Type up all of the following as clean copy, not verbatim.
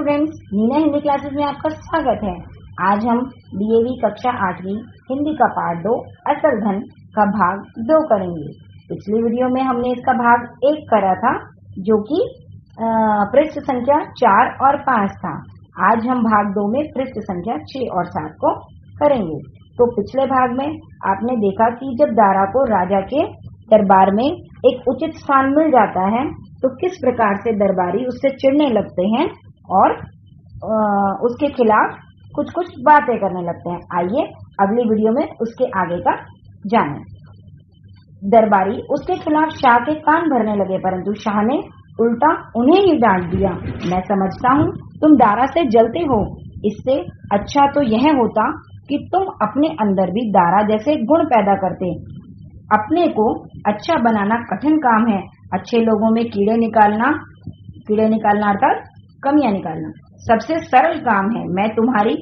Students, Neena Hindi classes में आपका स्वागत है। आज हम डीएवी कक्षा 8वीं हिंदी का पार्ट 2 असल धन का भाग 2 करेंगे। पिछली वीडियो में हमने इसका भाग 1 करा था, जो कि पृष्ठ संख्या 4 और 5 था। आज हम भाग 2 में पृष्ठ संख्या 6 और 7 को करेंगे। तो पिछले भाग में आपने देखा कि जब दारा को राजा के दरबार में एक उचित स्थान मिल जाता है तो किस प्रकार से दरबारी उससे चिढ़ने लगते हैं और उसके खिलाफ कुछ कुछ बातें करने लगते हैं। आइए अगली वीडियो में उसके आगे का जानें। दरबारी उसके खिलाफ शाह के कान भरने लगे, परंतु शाह ने उल्टा उन्हें ही डांट दिया। मैं समझता हूँ तुम दारा से जलते हो, इससे अच्छा तो यह होता कि तुम अपने अंदर भी दारा जैसे गुण पैदा करते। अपने को अच्छा बनाना कठिन काम है। अच्छे लोगों में कीड़े निकालना अर्थात कमियां निकालना सबसे सरल काम है। मैं तुम्हारी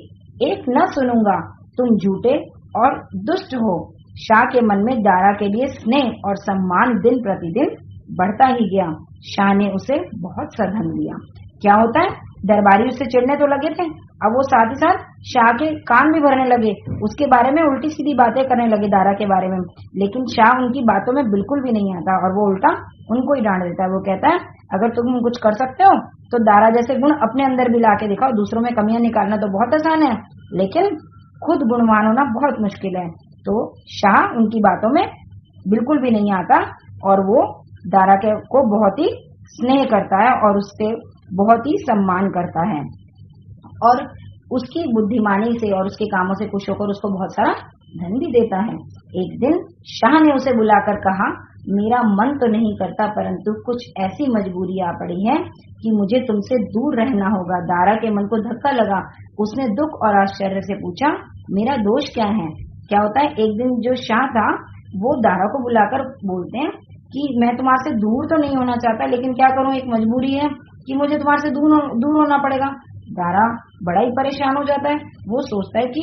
एक न सुनूंगा, तुम झूठे और दुष्ट हो। शाह के मन में दारा के लिए स्नेह और सम्मान दिन प्रतिदिन बढ़ता ही गया। शाह ने उसे बहुत सा धन दिया। क्या होता है, दरबारी उससे चिढ़ने तो लगे थे, अब वो साथ ही साथ शाह के कान भी भरने लगे, उसके बारे में उल्टी सीधी बातें करने लगे दारा के बारे में। लेकिन शाह उनकी बातों में बिल्कुल भी नहीं आता और वो उल्टा उनको ही डांट देता है। वो कहता है, अगर तुम कुछ कर सकते हो तो दारा जैसे गुण अपने अंदर भी ला के दिखाओ। दूसरों में कमियां निकालना तो बहुत आसान है, लेकिन खुद गुणवान होना बहुत मुश्किल है। तो शाह उनकी बातों में बिल्कुल भी नहीं आता और वो दारा को बहुत ही स्नेह करता है और उससे बहुत ही सम्मान करता है और उसकी बुद्धिमानी से और उसके कामों से खुश होकर उसको बहुत सारा धन भी देता है। एक दिन शाह ने उसे बुलाकर कहा, मेरा मन तो नहीं करता, परंतु कुछ ऐसी मजबूरी आ पड़ी है कि मुझे तुमसे दूर रहना होगा। दारा के मन को धक्का लगा। उसने दुख और आश्चर्य से पूछा, मेरा दोष क्या है? क्या होता है, एक दिन जो शाह था वो दारा को बुलाकर बोलते हैं कि मैं तुम्हारे से दूर तो नहीं होना चाहता, लेकिन क्या करूं, एक मजबूरी है कि मुझे तुम्हारे से दूर होना पड़ेगा। दारा बड़ा ही परेशान हो जाता है। वो सोचता है कि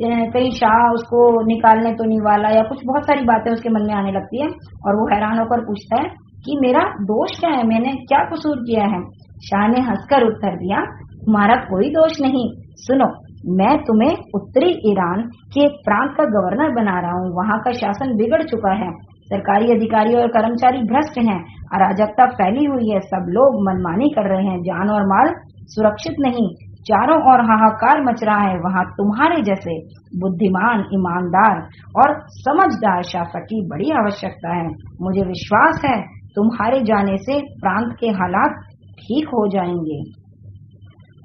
कहीं शाह उसको निकालने तो नहीं वाला, या कुछ बहुत सारी बातें उसके मन में आने लगती है और वो हैरान होकर पूछता है कि मेरा दोष क्या है, मैंने क्या कसूर किया है? शाह ने हंसकर उत्तर दिया, तुम्हारा कोई दोष नहीं। सुनो, मैं तुम्हें उत्तरी ईरान के एक प्रांत का गवर्नर बना रहा हूँ। वहाँ का शासन बिगड़ चुका है, सरकारी अधिकारी और कर्मचारी भ्रष्ट हैं, अराजकता फैली हुई है, सब लोग मनमानी कर रहे हैं, जान और माल सुरक्षित नहीं, चारों ओर हाहाकार मच रहा है। वहाँ तुम्हारे जैसे बुद्धिमान, ईमानदार और समझदार शासक की बड़ी आवश्यकता है। मुझे विश्वास है तुम्हारे जाने से प्रांत के हालात ठीक हो जाएंगे।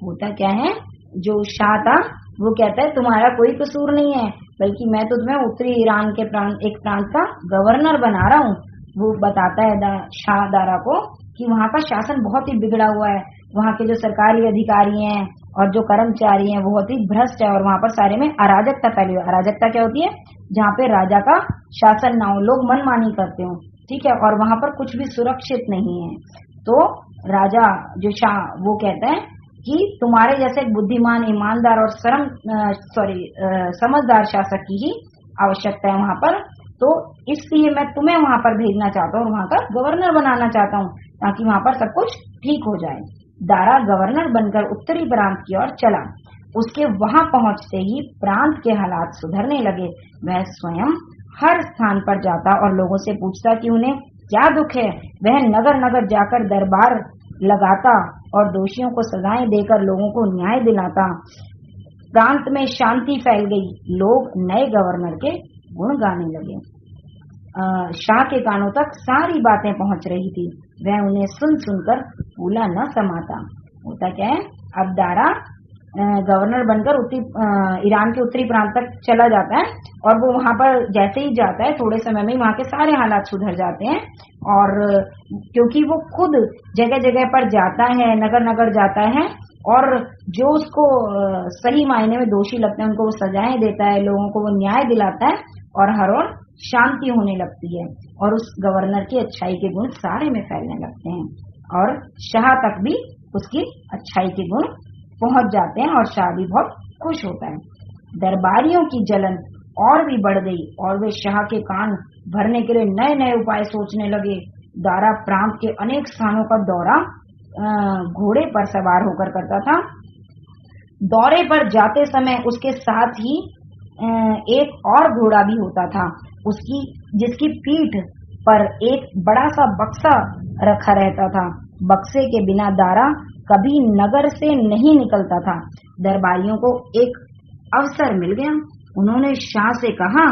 होता क्या है, जो शाह था वो कहता है तुम्हारा कोई कसूर नहीं है, बल्कि मैं तो तुम्हें उत्तरी ईरान के एक प्रांत का गवर्नर बना रहा हूँ। वो बताता है शाह दारा को कि वहाँ का शासन बहुत ही बिगड़ा हुआ है, वहाँ के जो सरकारी अधिकारी हैं और जो कर्मचारी हैं बहुत ही भ्रष्ट है और वहाँ पर सारे में अराजकता फैली हुई है। अराजकता क्या होती है, जहाँ पे राजा का शासन ना हो, लोग मनमानी करते हो, ठीक है, और वहाँ पर कुछ भी सुरक्षित नहीं है। तो राजा जो शाह वो कहता है कि तुम्हारे जैसे एक बुद्धिमान, ईमानदार और समझदार शासक की ही आवश्यकता है वहाँ पर। तो इसलिए मैं तुम्हें वहाँ पर भेजना चाहता हूँ, वहाँ का गवर्नर बनाना चाहता हूँ, ताकि वहाँ पर सब कुछ ठीक हो जाए। दारा गवर्नर बनकर उत्तरी प्रांत की ओर चला। उसके वहाँ पहुँचते ही प्रांत के हालात सुधरने लगे। वह स्वयं हर स्थान पर जाता और लोगों से पूछता कि उन्हें क्या दुख है। वह नगर नगर जाकर दरबार लगाता और दोषियों को सजाएं देकर लोगों को न्याय दिलाता। प्रांत में शांति फैल गई। लोग नए गवर्नर के गुण गाने लगे। शाह के कानों तक सारी बातें पहुंच रही थी। वह उन्हें सुन सुनकर फूला न समाता। होता क्या है, अब दारा गवर्नर बनकर ईरान के उत्तरी प्रांत तक चला जाता है और वो वहां पर जैसे ही जाता है थोड़े समय में वहां के सारे हालात सुधर जाते हैं। और क्योंकि वो खुद जगह जगह पर जाता है, नगर नगर जाता है और जो उसको सही मायने में दोषी लगते हैं उनको वो सजाएं देता है, लोगों को वो न्याय दिलाता है और हर ओर शांति होने लगती है और उस गवर्नर की अच्छाई के गुण सारे में फैलने लगते हैं और शाह तक भी उसकी अच्छाई के गुण पहुंच जाते हैं और शाह भी बहुत खुश होता है। दरबारियों की जलन और भी बढ़ गई और वे शाह के कान भरने के लिए नए नए उपाय सोचने लगे। दारा प्रांत के अनेक स्थानों का दौरा घोड़े पर सवार होकर करता था। दौरे पर जाते समय उसके साथ ही एक और घोड़ा भी होता था, उसकी जिसकी पीठ पर एक बड़ा सा बक्सा रखा रहता था। बक्से के बिना दारा कभी नगर से नहीं निकलता था। दरबारियों को एक अवसर मिल गया। उन्होंने शाह से कहा,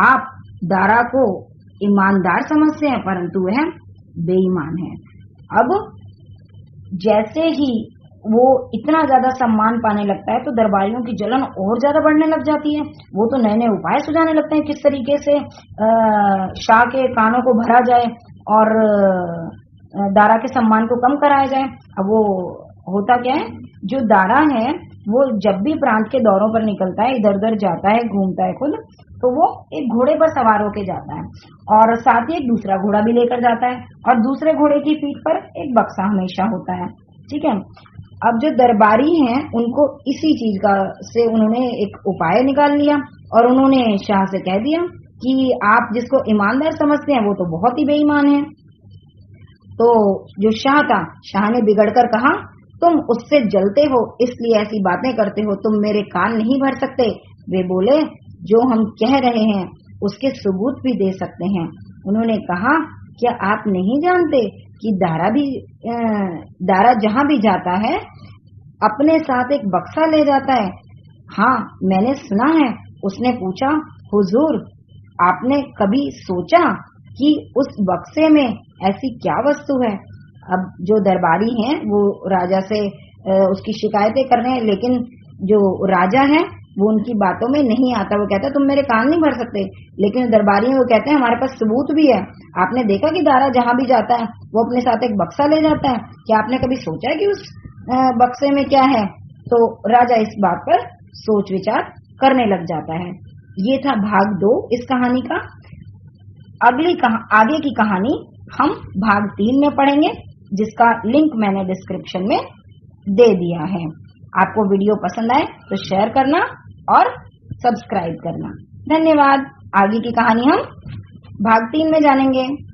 आप दारा को ईमानदार समझते हैं, परंतु वह बेईमान है। अब जैसे ही वो इतना ज्यादा सम्मान पाने लगता है तो दरबारियों की जलन और ज्यादा बढ़ने लग जाती है। वो तो नए नए उपाय सुझाने लगते हैं किस तरीके से शाह के कानों को भरा जाए और दारा के सम्मान को कम कराया जाए। अब वो होता क्या है, जो दारा है वो जब भी प्रांत के दौरों पर निकलता है, इधर उधर जाता है, घूमता है खुद, तो वो एक घोड़े पर सवार होके जाता है और साथ ही एक दूसरा घोड़ा भी लेकर जाता है और दूसरे घोड़े की पीठ पर एक बक्सा हमेशा होता है। ठीक है। अब जो दरबारी हैं उनको इसी चीज का से उन्होंने एक उपाय निकाल लिया और उन्होंने शाह से कह दिया कि आप जिसको ईमानदार समझते हैं वो तो बहुत ही बेईमान है। तो जो शाह था, शाह ने बिगड़कर कहा, तुम उससे जलते हो इसलिए ऐसी बातें करते हो, तुम मेरे कान नहीं भर सकते। वे बोले, जो हम कह रहे हैं उसके सबूत भी दे सकते हैं। उन्होंने कहा, क्या आप नहीं जानते कि दारा जहाँ भी जाता है अपने साथ एक बक्सा ले जाता है? हाँ, मैंने सुना है। उसने पूछा, हुजूर, आपने कभी सोचा कि उस बक्से में ऐसी क्या वस्तु है? अब जो दरबारी हैं वो राजा से उसकी शिकायतें कर रहे हैं, लेकिन जो राजा है वो उनकी बातों में नहीं आता। वो कहता है तुम मेरे कान नहीं भर सकते, लेकिन दरबारी हैं वो कहते हैं हमारे पास सबूत भी है। आपने देखा कि दारा जहाँ भी जाता है वो अपने साथ एक बक्सा ले जाता है, क्या आपने कभी सोचा है कि उस बक्से में क्या है? तो राजा इस बात पर सोच विचार करने लग जाता है। ये था भाग 2 इस कहानी का। आगे की कहानी हम भाग 3 में पढ़ेंगे, जिसका लिंक मैंने डिस्क्रिप्शन में दे दिया है। आपको वीडियो पसंद आए तो शेयर करना और सब्सक्राइब करना। धन्यवाद। आगे की कहानी हम भाग 3 में जानेंगे।